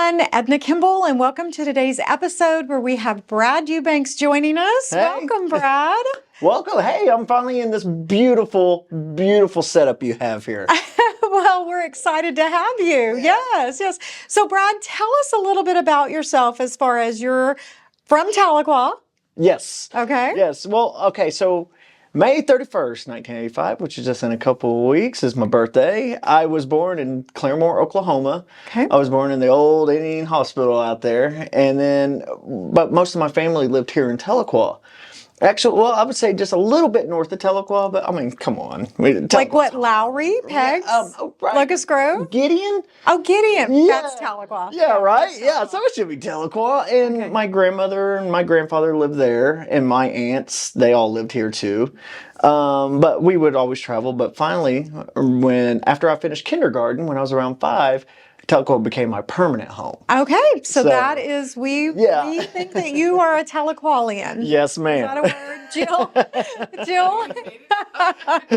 everyone, Edna Kimball, and welcome to today's episode where we have Brad Eubanks joining us. Hey. Welcome, Brad. Welcome. Hey, I'm finally in this beautiful, beautiful setup you have here. Well, we're excited to have you. Yeah. Yes. So, Brad, tell us a little bit about yourself as far as you're from Tahlequah. Yes. Okay. Yes. Well, okay. So May 31st, 1985, which is just in a couple of weeks, is my birthday. I was born in Claremore, Oklahoma. Okay. I was born in the old Indian hospital out there. And then, but most of my family lived here in Tahlequah. Actually, well, I would say just a little bit north of Tahlequah, but I mean, come on. Like what, Lowry, Pegs, right. Locust Grove? Gideon? Oh, Gideon. Yeah. That's Tahlequah. Yeah, right? That's Yeah, so it should be Tahlequah. And Okay. my grandmother and my grandfather lived there, and my aunts, they all lived here too. But we would always travel. But finally, after I finished kindergarten, when I was around 5, Tahlequah became my permanent home. Okay, so So, that is, we think that you are a Tahlequahian. Yes, ma'am. Is that a word, Jill? Jill?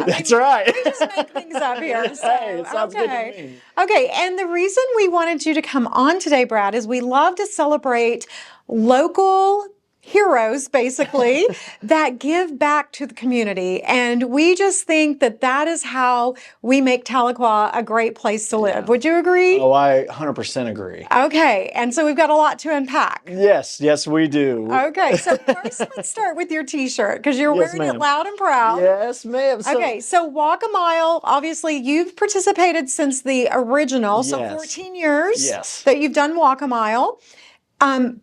That's right. We just make things up here. So, Hey, it sounds good to me. Okay, and the reason we wanted you to come on today, Brad, is we love to celebrate local heroes, basically, that give back to the community. And we just think that that is how we make Tahlequah a great place to live. Would you agree? Oh, I 100% agree. Okay, and so we've got a lot to unpack. Yes, we do. Okay, so first let's start with your t-shirt, because you're Yes, wearing it ma'am. loud and proud. Yes, ma'am. Okay, so Walk a Mile, obviously you've participated since the original, so Yes. 14 years Yes. that you've done Walk a Mile,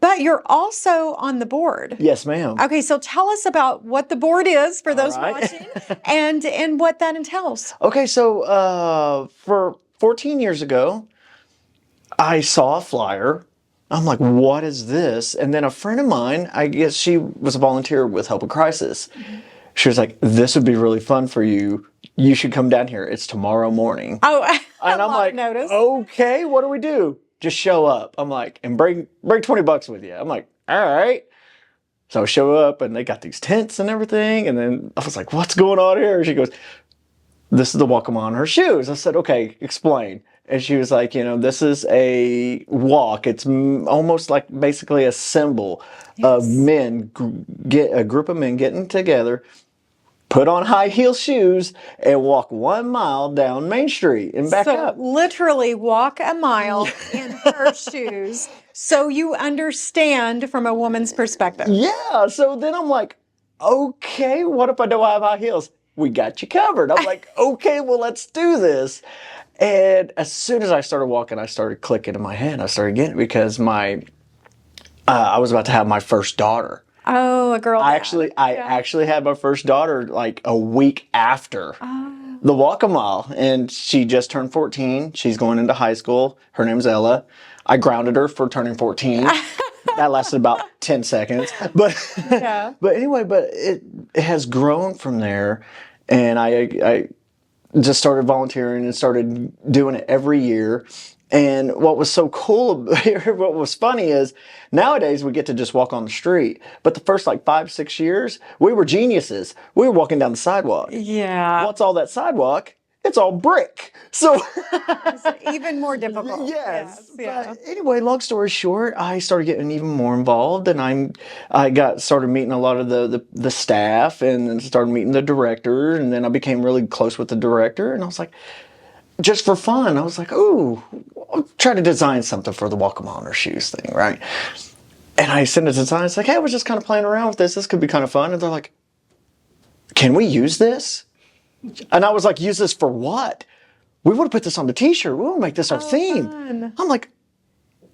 but you're also on the board. Yes, ma'am. Okay, so tell us about what the board is for those right. watching and what that entails. Okay, so for 14 years ago, I saw a flyer. I'm like, what is this? And then a friend of mine, I guess she was a volunteer with Help in Crisis. She was like, this would be really fun for you. You should come down here. It's tomorrow morning. Oh, And I'm like, notice. okay, what do we do? Just show up. I'm like, and bring $20 with you. I'm like, all right. So I show up and they got these tents and everything. And then I was like, what's going on here? She goes, this is the walk on her shoes. I said, okay, explain. And she was like, this is a walk. It's almost like basically a symbol of men, a group of men getting together, put on high heel shoes and walk 1 mile down Main Street and back up. Literally walk a mile in her shoes so you understand from a woman's perspective. Yeah. So then I'm like, okay, what if I don't have high heels? We got you covered. I'm like, okay, well, let's do this. And as soon as I started walking, I started clicking in my head. I started getting it because I was about to have my first daughter. Oh, a girl. I actually had my first daughter like a week after the walk a mile, and she just turned 14. She's going into high school. Her name's Ella. I grounded her for turning 14. That lasted about 10 seconds. But but anyway, it has grown from there, and I just started volunteering and started doing it every year. And what was so cool, what was funny is nowadays we get to just walk on the street. But the first like 5-6 years, we were geniuses. We were walking down the sidewalk. Yeah. What's all that sidewalk? It's all brick. So It's even more difficult. yes. Yeah. But anyway, long story short, I started getting even more involved, and started meeting a lot of the staff, and then started meeting the director, and then I became really close with the director, and I was like, just for fun, I was like, ooh, I'll try to design something for the walk a mile on her shoes thing, right? And I sent it to design. It's like, hey, I was just kind of playing around with this. This could be kind of fun. And they're like, can we use this? And I was like, use this for what? We want to put this on the t-shirt. We want to make this our theme. Fun. I'm like,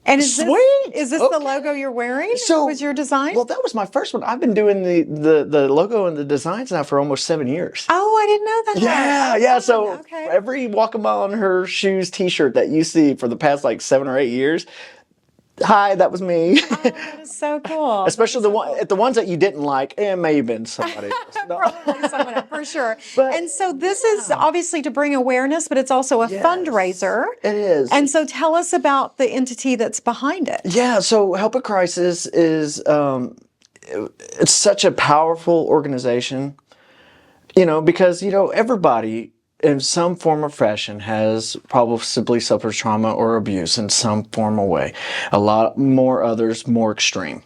And is sweet. This the Okay. logo you're wearing? So was your design? Well, that was my first one. I've been doing the logo and the designs now for almost 7 years. Oh, I didn't know that. Yeah. So Okay. every walk a mile on her shoes t-shirt that you see for the past like 7 or 8 years, hi, that was me. Oh, that is so cool. Especially the ones that you didn't like, it may have been somebody else. No. Probably someone else, for sure. But- and so this is obviously to bring awareness, but it's also a fundraiser. It is. And so tell us about the entity that's behind it. Yeah, so Help in Crisis is it's such a powerful organization, because everybody in some form or fashion has probably suffered trauma or abuse in some form or way. A lot more others more extreme.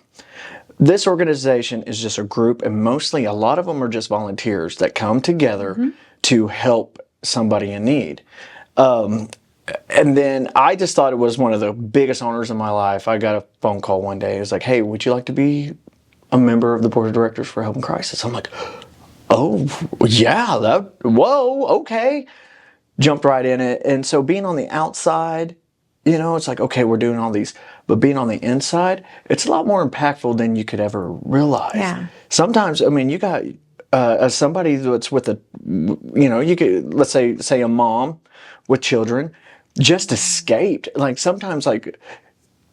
This organization is just a group, and mostly a lot of them are just volunteers that come together to help somebody in need. And then I just thought it was one of the biggest honors in my life. I got a phone call one day. It was like, hey, would you like to be a member of the board of directors for Help in Crisis? I'm like, oh, yeah, whoa, okay. Jumped right in it. And so being on the outside, it's like, okay, we're doing all these. But being on the inside, it's a lot more impactful than you could ever realize. Yeah. Sometimes, you got as somebody that's with you could, let's say a mom with children, just escaped. Like sometimes, like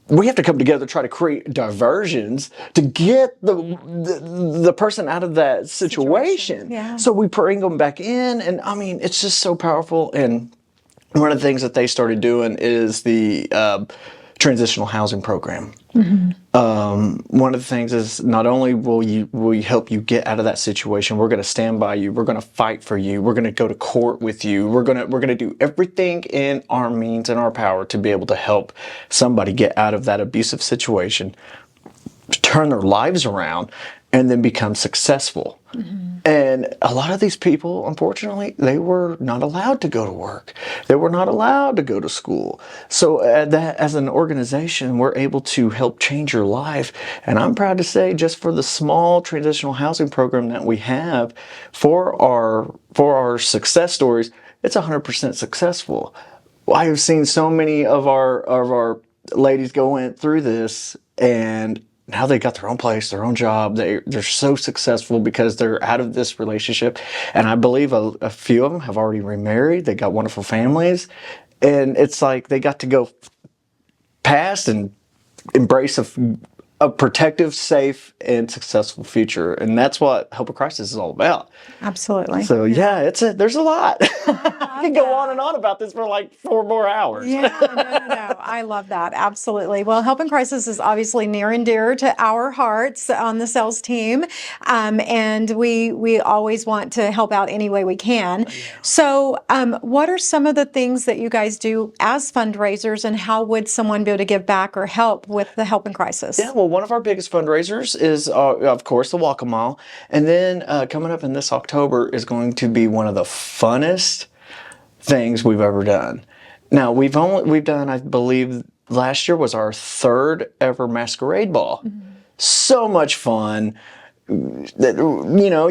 we have to come together to try to create diversions to get the person out of that situation. Yeah. So we bring them back in, and it's just so powerful. And one of the things that they started doing is the transitional housing program. One of the things is not only will we help you get out of that situation, we're going to stand by you, we're going to fight for you, we're going to go to court with you, we're going to do everything in our means and our power to be able to help somebody get out of that abusive situation, turn their lives around, and then become successful. And a lot of these people, unfortunately, they were not allowed to go to work. They were not allowed to go to school. So as an organization, we're able to help change your life. And I'm proud to say, just for the small transitional housing program that we have for our success stories, it's 100% successful. I have seen so many of our ladies going through this, and now they got their own place, their own job. They're so successful because they're out of this relationship. And I believe a few of them have already remarried. They got wonderful families. And it's like they got to go past and embrace a protective, safe, and successful future. And that's what Help a Crisis is all about. Absolutely. So yeah, there's a lot. I can go on and on about this for like 4 more hours. Yeah, no. I love that. Absolutely. Well, Help in Crisis is obviously near and dear to our hearts on the sales team. And we always want to help out any way we can. Yeah. So what are some of the things that you guys do as fundraisers, and how would someone be able to give back or help with the Help in Crisis? Yeah, well, one of our biggest fundraisers is, of course, the Walk a Mile. And then coming up in this October is going to be one of the funnest things we've ever done. Now, we've done, I believe, last year was our 3rd ever masquerade ball. So much fun. That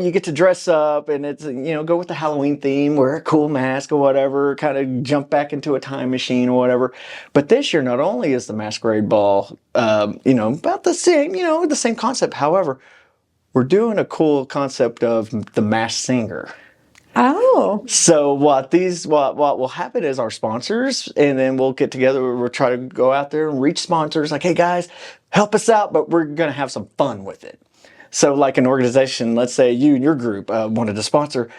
you get to dress up, and it's go with the Halloween theme, wear a cool mask or whatever, kind of jump back into a time machine or whatever. But this year, not only is the masquerade ball, about the same, the same concept. However, we're doing a cool concept of the Masked Singer. Oh. So what will happen is our sponsors, and then we'll get together. We'll try to go out there and reach sponsors. Like, hey guys, help us out, but we're gonna have some fun with it. So like an organization, let's say you and your group wanted to sponsor,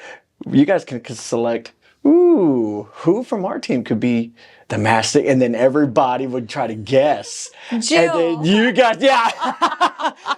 you guys can select, who from our team could be the master, and then everybody would try to guess. Jill. And then you guys, yeah.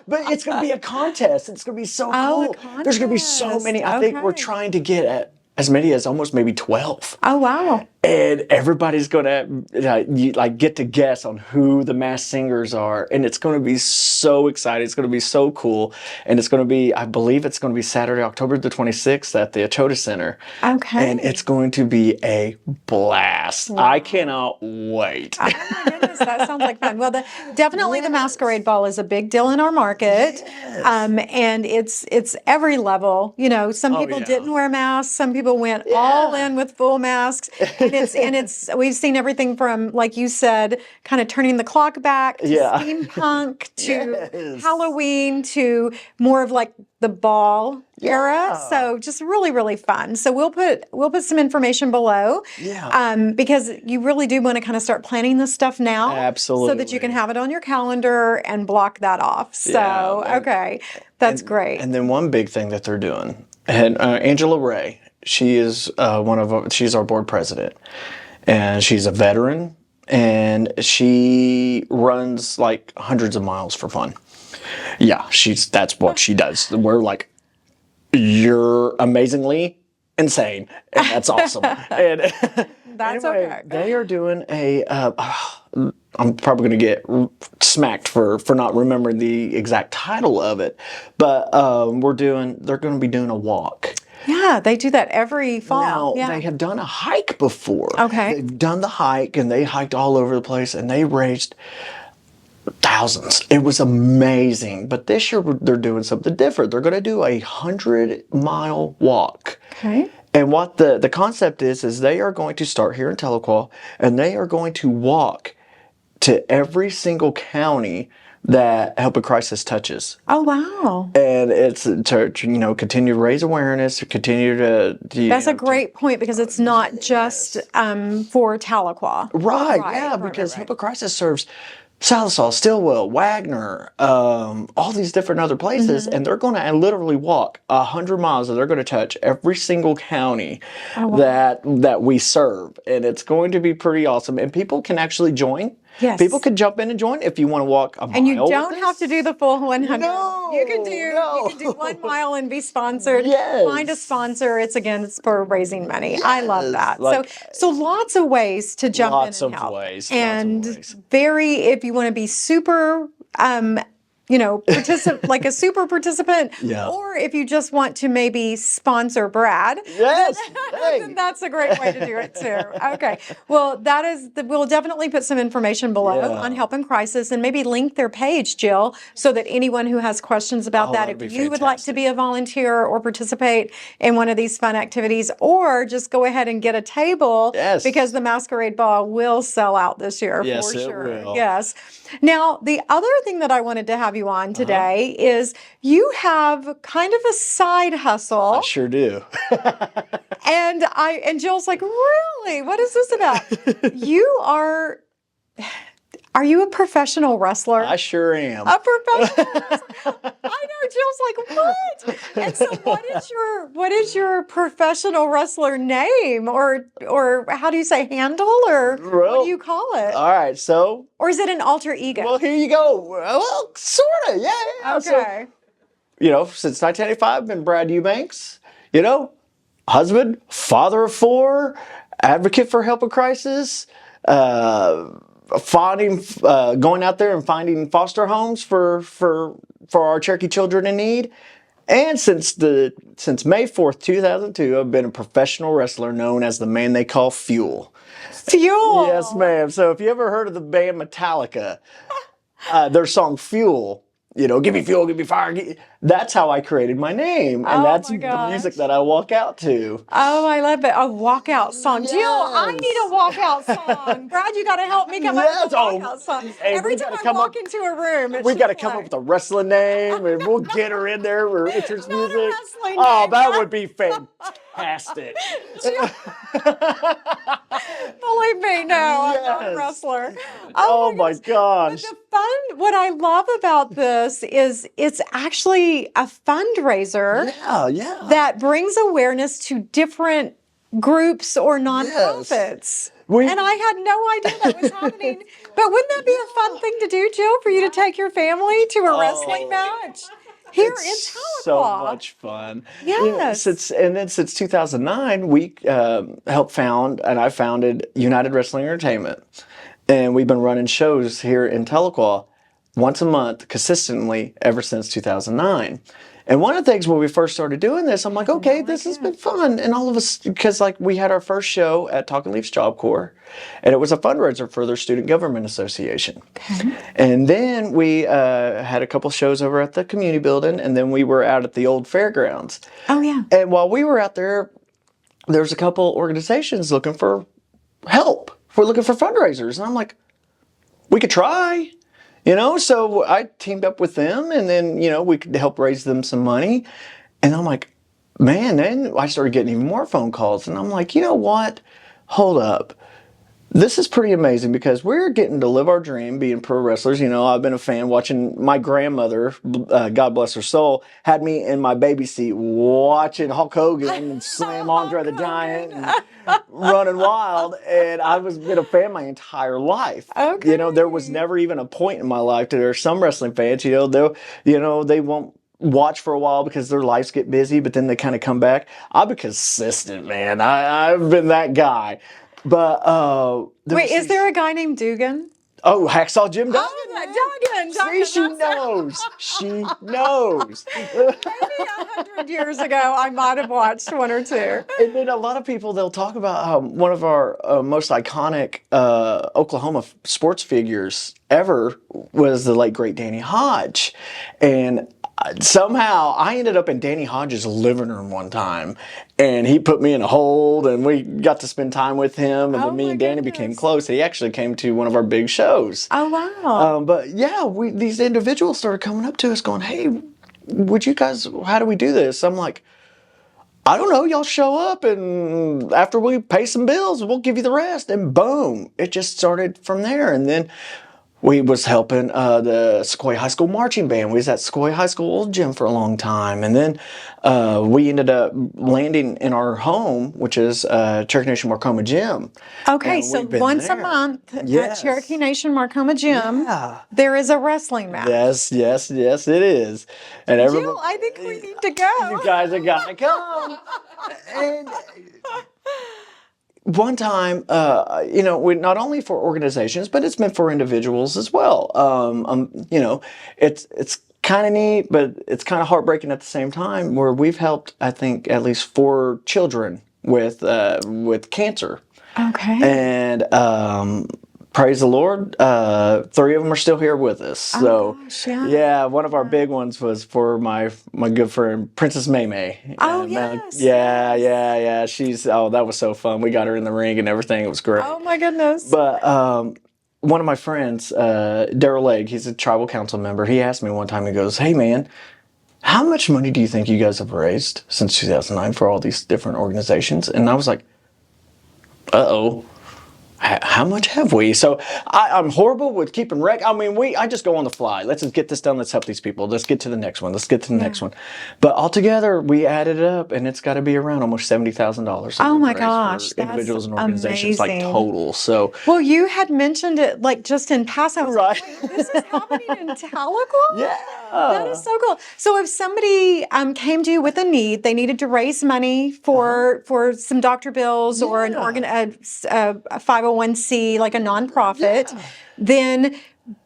But it's going to be a contest. It's going to be so cool. There's going to be so many. I think we're trying to get at as many as almost maybe 12. Oh, wow. And everybody's going to get to guess on who the Masked Singers are. And it's going to be so exciting. It's going to be so cool. And it's going to be, I believe it's going to be Saturday, October the 26th at the Achota Center. Okay. And it's going to be a blast. Wow. I cannot wait. Oh my goodness, that sounds like fun. Well, definitely the masquerade ball is a big deal in our market. Yes. And it's every level. Some people didn't wear masks. Some people went all in with full masks. And it's we've seen everything from, like you said, kind of turning the clock back to steampunk to Halloween to more of like the ball era. So just really, really fun. So we'll put some information below. Yeah. Because you really do want to kind of start planning this stuff now. Absolutely. So that you can have it on your calendar and block that off. So that's great. And then one big thing that they're doing, and Angela Ray, she is she's our board president, and she's a veteran, and she runs like hundreds of miles for fun. Yeah, that's what she does. We're like, you're amazingly insane, and that's awesome. And That's anyway, okay. they are doing a. I'm probably going to get smacked for not remembering the exact title of it, but they're going to be doing a walk. Yeah, they do that every fall. Now, Yeah. they have done a hike before. Okay. They've done the hike, and they hiked all over the place, and they raised thousands. It was amazing. But this year, they're doing something different. They're going to do a 100-mile walk. Okay. And what the concept is they are going to start here in Tahlequah, and they are going to walk to every single county that Help Crisis touches. Oh, wow. And it's to continue to raise awareness, to continue to That's a great point, because it's not just for Tahlequah. Right, yeah, because Help Crisis serves Sallisaw, Stillwell, Wagner, all these different other places, and they're going to literally walk 100 miles, and they're going to touch every single county that we serve, and it's going to be pretty awesome. And people can actually join. Yes. People can jump in and join if you want to walk a mile. And you don't have to do the full 100. No, you can do 1 mile and be sponsored. Yes. Find a sponsor. It's for raising money. Yes. I love that. So lots of ways to jump in and help. Lots of ways. If you want to be super like a super participant, or if you just want to maybe sponsor Brad, then that's a great way to do it too. Okay, well, we'll definitely put some information below on Help Crisis, and maybe link their page, Jill, so that anyone who has questions about that, if you would like to be a volunteer or participate in one of these fun activities, or just go ahead and get a table, because the Masquerade Ball will sell out this year for sure. It will. Yes. Now, the other thing that I wanted to have you on today is you have kind of a side hustle. I sure do. And Jill's like, really? What is this about? Are you a professional wrestler? I sure am. A professional wrestler. I know. Jill's like, what? And so what is your professional wrestler name, or how do you say, handle, or what do you call it? All right, so. Or is it an alter ego? Well, here you go. Well, sort of, yeah. Okay. So, since 1985, I've been Brad Eubanks, husband, father of 4, advocate for Help Crisis, going out there and finding foster homes for our Cherokee children in need. And since May 4th, 2002, I've been a professional wrestler known as the man they call Fuel. Fuel? Yes, ma'am. So if you ever heard of the band Metallica, their song Fuel, give me fuel, give me fire. That's how I created my name. And that's the music that I walk out to. Oh, I love it. A walkout song. Yes. Jill, I need a walkout song. Brad, you got to help me come up with a walkout song. Hey, every time I walk into a room, we got to come up with a wrestling name, and we'll get her in there for entrance music. Oh, that would be fantastic. Believe me, no, I'm not a wrestler. Oh my gosh. But what I love about this is it's actually a fundraiser that brings awareness to different groups or nonprofits. And I had no idea that was happening. But wouldn't that be a fun thing to do, Jill, for you to take your family to a wrestling match? Here in Tahlequah. So much fun. Yes. Since 2009, we I founded United Wrestling Entertainment. And we've been running shows here in Tahlequah once a month consistently ever since 2009. And one of the things when we first started doing this, I'm like, okay, this has been fun. And all of us, because we had our first show at Talking Leafs Job Corps, and it was a fundraiser for their Student Government Association. Okay. And then we had a couple shows over at the community building, and then we were out at the old fairgrounds. Oh, yeah. And while we were out there, there's a couple organizations looking for help. We're looking for fundraisers. And I'm like, we could try. So I teamed up with them, and then, we could help raise them some money. And I'm like, man, then I started getting even more phone calls. And I'm like, you know what? Hold up. This is pretty amazing, because we're getting to live our dream being pro wrestlers. I've been a fan watching my grandmother, God bless her soul, had me in my baby seat watching Hulk Hogan and Slam Andre the Giant and running wild. And I was been a fan my entire life. Okay. There was never even a point in my life to there are some wrestling fans, they won't watch for a while because their lives get busy, but then they kind of come back. I'll be consistent, man. I've been that guy. But Wait, is there a guy named Dugan? Oh, Hacksaw Jim Duggan. Duggan. See, she knows. She knows. Maybe 100 years ago, I might have watched one or two. And then a lot of people, they'll talk about one of our most iconic Oklahoma sports figures ever was the late, great Danny Hodge. And somehow I ended up in Danny Hodge's living room one time, and he put me in a hold, and we got to spend time with him, and then me and Danny became close. He actually came to one of our big shows. Oh, wow. But yeah, these individuals started coming up to us going, hey, would you guys, how do we do this? I'm like, I don't know, y'all show up, and after we pay some bills, we'll give you the rest. And boom, it just started from there. And then we was helping the Sequoia High School marching band. We was at Sequoia High School old gym for a long time. And then we ended up landing in our home, which is Cherokee Nation Marcoma Gym. Okay, And so we've been once a there. month at Yes. Cherokee Nation Marcoma Gym, Yeah. there is a wrestling match. Yes, it is. And everybody, Jill, I think we need to go. you guys are gonna come. And one time, we not only for organizations, but it's meant for individuals as well. It's kind of neat, but it's kind of heartbreaking at the same time. Where we've helped, I think, at least 4 children with cancer, Okay. and praise the Lord, 3 of them are still here with us. So, gosh, yeah. yeah, one of our big ones was for my good friend Princess May. Oh, And, yes, yeah. That was so fun. We got her in the ring and everything. It was great. Oh, my goodness. But one of my friends, Daryl Legg, he's a tribal council member. He asked me one time. He goes, "Hey, man, how much money do you think you guys have raised since 2009 for all these different organizations?" And I was like, "Uh-oh. How much have we?" So I'm horrible with keeping rec. I mean, I just go on the fly. Let's just get this done. Let's help these people. Let's get to the next one. Let's get to the next one. But altogether, we added it up, and it's got to be around almost $70,000. Oh my gosh, for that's individuals and organizations, like amazing. total. So Well, you had mentioned it like just in passing. I was Right. like, wait, this is happening in Tahlequah? yeah, That is so cool. So if somebody came to you with a need, they needed to raise money for some doctor bills or an a 501c, like a nonprofit, then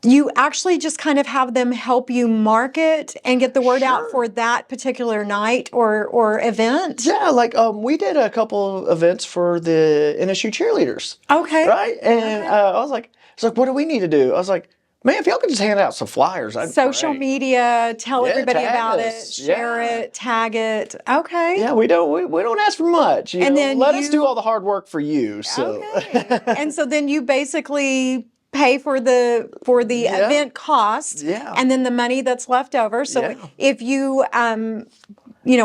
you actually just kind of have them help you market and get the word out for that particular night or event. Yeah, like we did a couple of events for the NSU cheerleaders. Okay. Right, and I was like, what do we need to do? I was like, man, if y'all could just hand out some flyers, I'd Social media, tell everybody tag about it, us. share it, tag it. Okay. Yeah, we don't ask for much. And then let us do all the hard work for you. So Okay. And so then you basically pay for the event cost, Yeah. and then the money that's left over. So Yeah. if you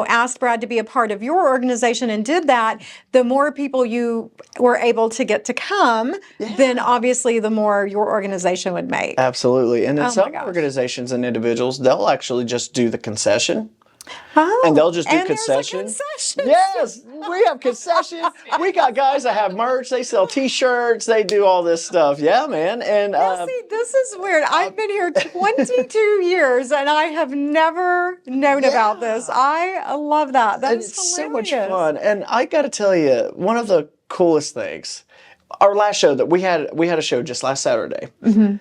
asked Brad to be a part of your organization and did that, the more people you were able to get to come, then obviously the more your organization would make. Absolutely. And then Oh my some gosh. organizations and individuals, they'll actually just do the concession. Oh, And they'll just do and there's a concession. concession. Yes, we have concession. We got guys that have merch. They sell T-shirts. They do all this stuff. Yeah, man. And Now, see, this is weird. I've been here 22 years and I have never known about this. I love that. That and is it's hilarious. so much fun. And I got to tell you, one of the coolest things, our last show that we had a show just last Saturday. Mm-hmm.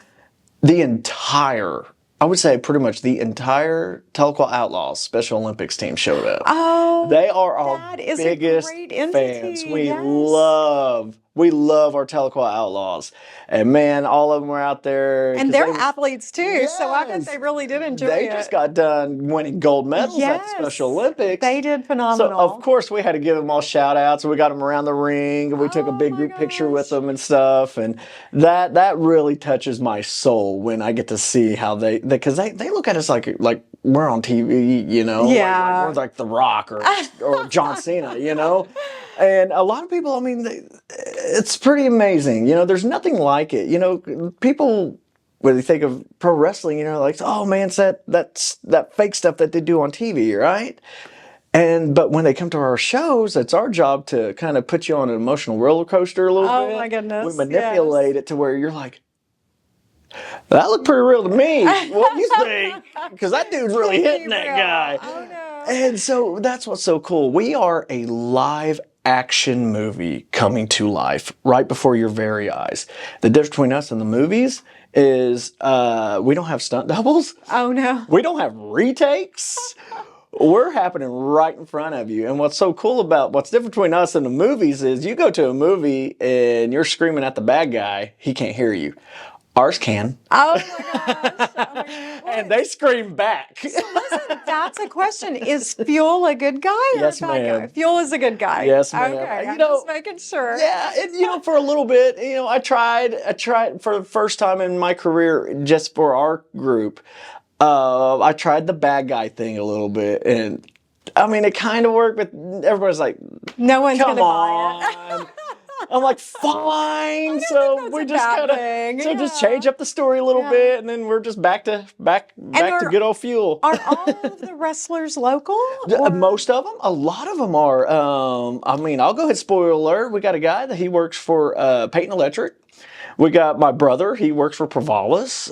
The entire, I would say pretty much the entire Tahlequah Outlaws Special Olympics team showed up. Oh, They are our that is a biggest great entity, fans. yes. We love our Tahlequah Outlaws. And man, all of them were out there. and 'cause they're they- athletes too, so I bet Yes. they really did enjoy They it. just got done winning gold medals at the Special Olympics. They did So phenomenal. of course we had to give them all shout outs, and we got them around the ring, and we took a Oh big my group picture with gosh. them and stuff. And that really touches my soul when I get to see how because they look at us like we're on TV, Yeah. like we're like The Rock or John Cena, And a lot of people, I mean, it's pretty amazing. There's nothing like it. People, when they think of pro wrestling, like, oh man, it's that fake stuff that they do on TV, right? But when they come to our shows, it's our job to kind of put you on an emotional roller coaster a little bit. Oh my goodness, We manipulate it to where you're like, That looked pretty real to me. What do you think? Because that dude's really Could be hitting that real. guy. Oh no. And so that's what's so cool. We are a live action movie coming to life right before your very eyes. The difference between us and the movies is we don't have stunt doubles. Oh no. We don't have retakes. We're happening right in front of you. And what's so cool about what's different between us and the movies is you go to a movie and you're screaming at the bad guy, he can't hear you. Ours can. Oh my gosh. Oh my gosh. And they scream back. So listen, that's a question. Is Fuel a good guy or Yes, a bad guy? ma'am. Fuel is a good guy. Yes, ma'am. Okay, You I'm know, just making sure. Yeah, and for a little bit, I tried for the first time in my career, just for our group. I tried the bad guy thing a little bit, and I mean, it kind of worked, but everybody's like, No one's "Come gonna buy it. on." I'm like, "Fine." So that's we a just bad kind of thing. just Yeah. change up the story a little Yeah. bit, and then we're just back to good old Fuel. Are all of the wrestlers local? Or? Most of them, a lot of them are. I mean, I'll go ahead and spoiler alert. We got a guy that he works for Peyton Electric. We got my brother. He works for Provalis.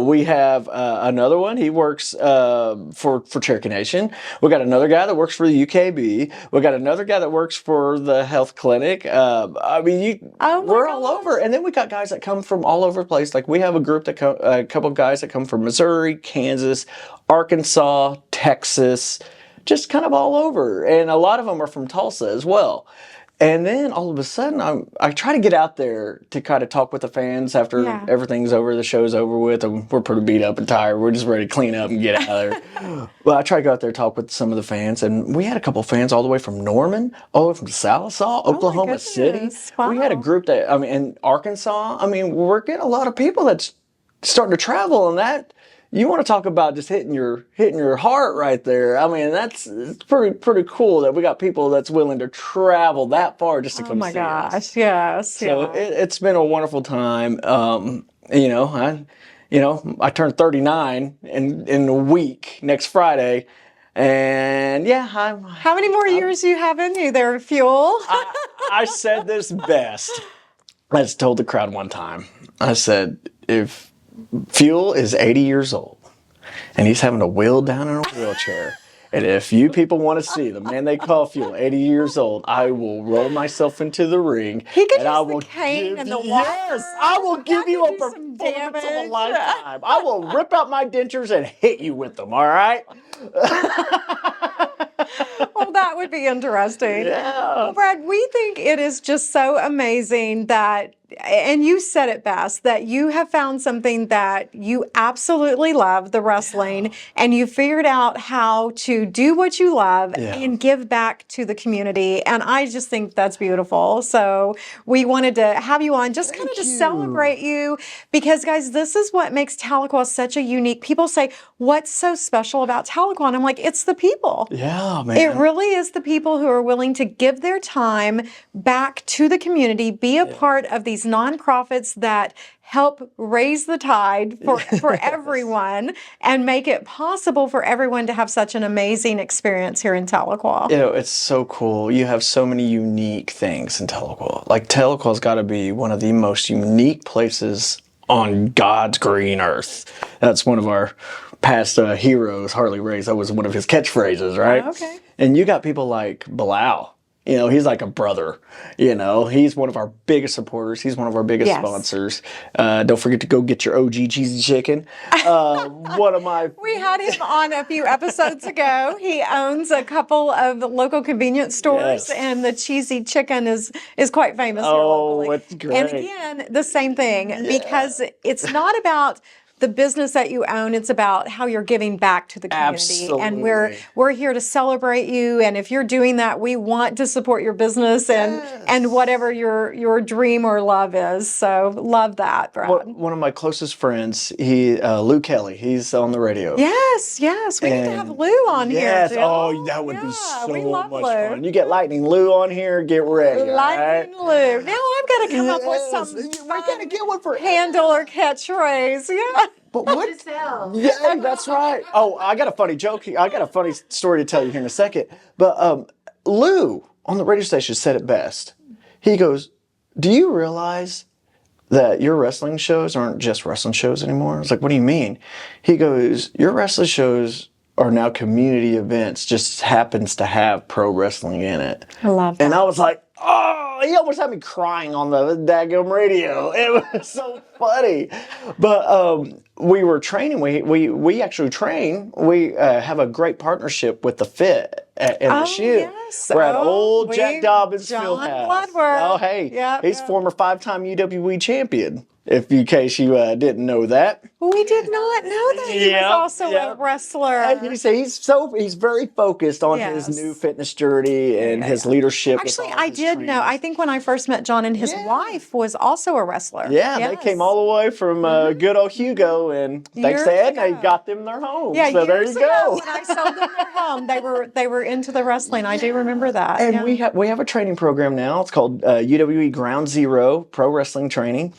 We have another one. He works for Cherokee Nation. We got another guy that works for the UKB. We got another guy that works for the health clinic. I mean, we're all over. And then we got guys that come from all over the place. Like we have a group that a couple of guys that come from Missouri, Kansas, Arkansas, Texas, just kind of all over. And a lot of them are from Tulsa as well. And then all of a sudden, I try to get out there to kind of talk with the fans after everything's over, the show's over with, and we're pretty beat up and tired. We're just ready to clean up and get out of there. Well, I try to go out there and talk with some of the fans, and we had a couple of fans all the way from Norman, all the way from Sallisaw, Oklahoma City. Wow. We had a group that, I mean, in Arkansas. I mean, we're getting a lot of people that's starting to travel, and that. You want to talk about just hitting your heart right there. I mean, it's pretty cool that we got people that's willing to travel that far just to come see us. Oh my gosh, yes. So it's been a wonderful time. I turned 39 in a week next Friday, and How many more years do you have in you there, Fuel? I said this best. I just told the crowd one time. I said, if Fuel is 80 years old, and he's having to wheel down in a wheelchair. And if you people want to see the man they call Fuel, 80 years old, I will roll myself into the ring. He could and I use will the cane and the walker. Yes, I will give you a performance of a lifetime. I will rip out my dentures and hit you with them, all right? Well, that would be interesting. Yeah. Well, Brad, we think it is just so amazing that, and you said it best, that you have found something that you absolutely love, the wrestling, and you figured out how to do what you love and give back to the community. And I just think that's beautiful. So we wanted to have you on just kind of to celebrate you because, guys, this is what makes Tahlequah such a unique. People say, what's so special about Tahlequah? And I'm like, it's the people. Yeah, man. It really is the people who are willing to give their time back to the community, be a part of these nonprofits that help raise the tide for everyone and make it possible for everyone to have such an amazing experience here in Tahlequah. It's so cool. You have so many unique things in Tahlequah. Like Tahlequah's got to be one of the most unique places on God's green earth. That's one of our past heroes, Harley Race. That was one of his catchphrases, right? Okay. And you got people like Bilal. He's like a brother. He's one of our biggest supporters. He's one of our biggest sponsors. Don't forget to go get your OG cheesy chicken. One of my... We had him on a few episodes ago. He owns a couple of local convenience stores, and the cheesy chicken is quite famous here locally. Oh, it's great. And again, the same thing, because it's not about the business that you own, it's about how you're giving back to the community. Absolutely. And we're here to celebrate you. And if you're doing that, we want to support your business and whatever your dream or love is. So love that, Brad. One of my closest friends, Lou Kelly, he's on the radio. Yes. We need to have Lou on here. Yes. Jill. Oh, that would be so much Lou. fun. You get Lightning Lou on here, get ready. Lightning Lou. Now I've got to come up with some We got to get one for handle or catchphrase. Yeah. But what? Yeah, that's right. Oh, I got a funny joke. I got a funny story to tell you here in a second. But Lou on the radio station said it best. He goes, "Do you realize that your wrestling shows aren't just wrestling shows anymore. I was like, what do you mean? He goes, your wrestling shows are now community events, just happens to have pro wrestling in it. I love that. And I was like, oh, he almost had me crying on the daggum radio. It was so funny. But we were training. We actually train. We have a great partnership with the Fit in the shoe. Yes. We're at old Jack Dobbins John Fieldhouse. Bloodworth. Oh, hey, Yep, he's former 5-time UWE champion. In case you didn't know that. We did not know that he was also a wrestler. And he's very focused on his new fitness journey and his leadership. Actually, I did know. I think when I first met John, and his wife was also a wrestler. Yeah, they came all the way from good old Hugo, and thanks to Edna, he got them their home. Yeah, so there you go. When I sold them their home, they were into the wrestling. I do remember that. And we have a training program now. It's called UWE Ground Zero Pro Wrestling Training.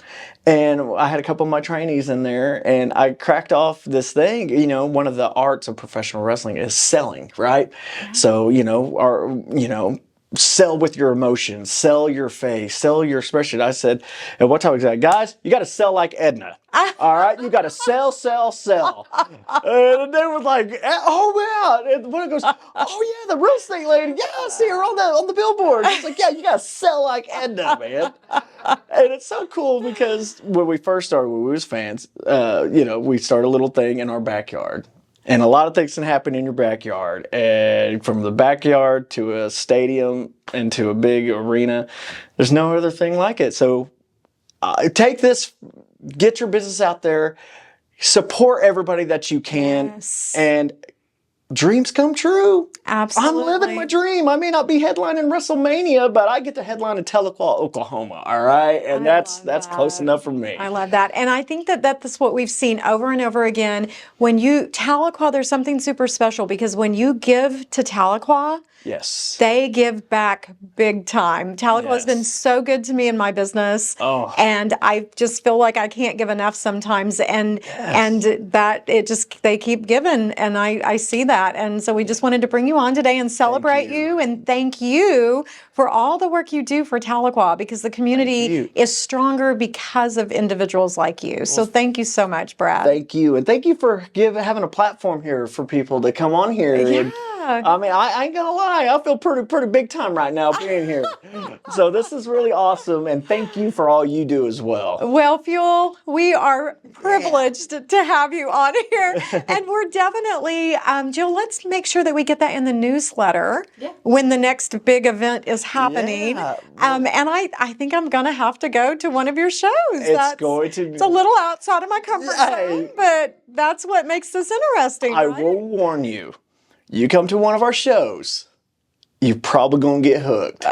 And I had a couple of my trainees in there, and I cracked off this thing. You know, one of the arts of professional wrestling is selling, right? Yeah. So, sell with your emotions, sell your face, sell your expression. I said, at one time, I said, guys, you got to sell like Edna. All right, you got to sell. And they were like, oh yeah. And one goes, oh yeah, the real estate lady. Yeah, I see her on the billboard. It's like, yeah, you got to sell like Edna, man. And it's so cool because when we first started, when we was fans, we started a little thing in our backyard. And a lot of things can happen in your backyard. And from the backyard to a stadium and to a big arena, there's no other thing like it. So take this, get your business out there, support everybody that you can, and dreams come true. Absolutely. I'm living my dream. I may not be headlining WrestleMania, but I get to headline in Tahlequah, Oklahoma. All right. And that's close enough for me. I love that. And I think that's what we've seen over and over again. When Tahlequah, there's something super special because when you give to Tahlequah, they give back big time. Tahlequah has been so good to me in my business. Oh. And I just feel like I can't give enough sometimes. And that they keep giving. And I see that. And so we just wanted to bring you on today and celebrate you and thank you for all the work you do for Tahlequah, because the community is stronger because of individuals like you. So thank you so much, Brad. Thank you. And thank you for having a platform here for people to come on here. Yeah. I mean, I ain't gonna lie, I feel pretty big time right now being here. So this is really awesome, and thank you for all you do as well. Well, Fuel, we are privileged to have you on here, and we're definitely, Jill, let's make sure that we get that in the newsletter when the next big event is happening. Yeah. And I think I'm gonna have to go to one of your shows. It's a little outside of my comfort zone, but that's what makes this interesting. I will warn you. You come to one of our shows, you're probably going to get hooked.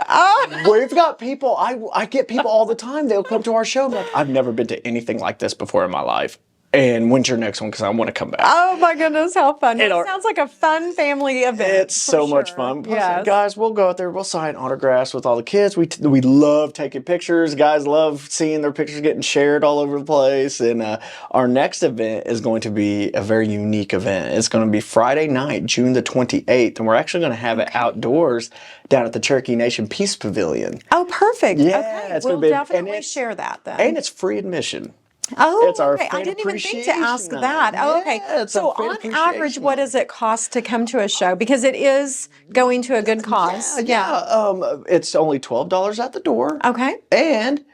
We've got people, I get people all the time, they'll come to our show, like, I've never been to anything like this before in my life. And when's your next one? Because I want to come back. Oh my goodness, how fun. It sounds like a fun family event. It's so much fun. Plus, guys, we'll go out there, we'll sign autographs with all the kids. We love taking pictures. Guys love seeing their pictures getting shared all over the place. And our next event is going to be a very unique event. It's going to be Friday night, June the 28th. And we're actually going to have it outdoors down at the Cherokee Nation Peace Pavilion. Oh, perfect. Yeah, we'll definitely share that then. And it's free admission. Oh, it's our I didn't even think to ask that. Oh, okay. So on average, what does it cost to come to a show? Because it is going to a good cause. It's only $12 at the door. Okay. And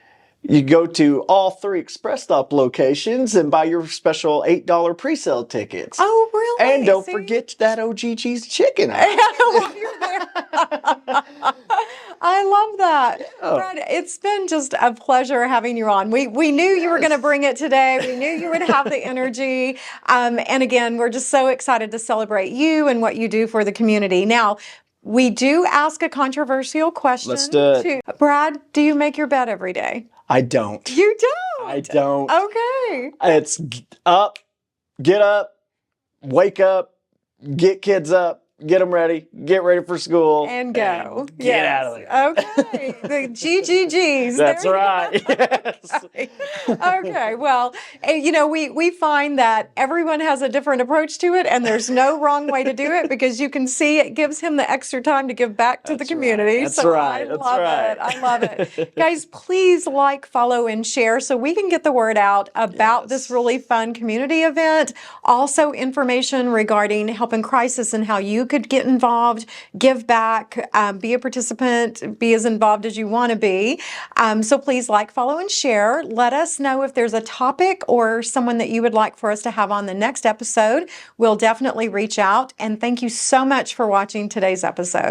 you go to all 3 Express Stop locations and buy your special $8 pre-sale tickets. Oh, really? And don't forget that OGG's chicken. While you're there. I love that. Yeah. Brad, it's been just a pleasure having you on. We knew you were going to bring it today. We knew you would have the energy. And again, we're just so excited to celebrate you and what you do for the community. Now, we do ask a controversial question. Let's do it. Brad, do you make your bed every day? I don't. You don't? I don't. Okay. It's up, get up, wake up, get kids up, get them ready, get ready for school, And go. get out of there. Okay. The GGGs. That's There you right. go. Yes. Okay. Well, we find that everyone has a different approach to it, and there's no wrong way to do it because you can see it gives him the extra time to give back to the community. That's So right. I That's love right. it. I love it. Guys, please like, follow, and share so we can get the word out about this really fun community event. Also, information regarding Help in Crisis and how you could get involved, give back, be a participant, be as involved as you want to be. So please like, follow, and share. Let us know if there's a topic or someone that you would like for us to have on the next episode. We'll definitely reach out. And thank you so much for watching today's episode.